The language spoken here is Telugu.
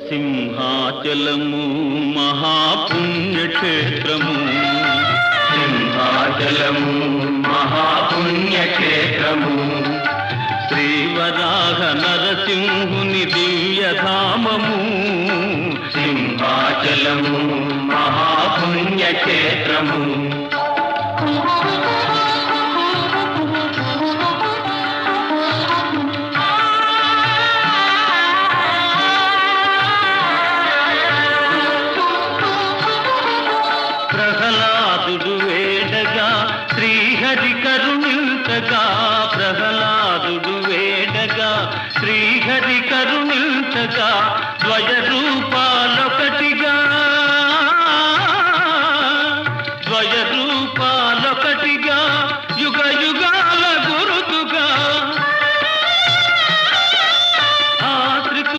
సింహాచలము మహాపుణ్యక్షేత్రము, సింహాచలము మహాపుణ్యక్షేత్రము, శ్రీవరాహ నరసింహుని దివ్యధామము, సింహాచలము మహాపుణ్యక్షేత్రము. ప్రహ్లాదుడు వేడగా శ్రీహరి కరుణించగా, ప్రహ్లాదుడు వేడగా శ్రీహరి కరుణించగా, ద్వయ రూపాలొకటిగా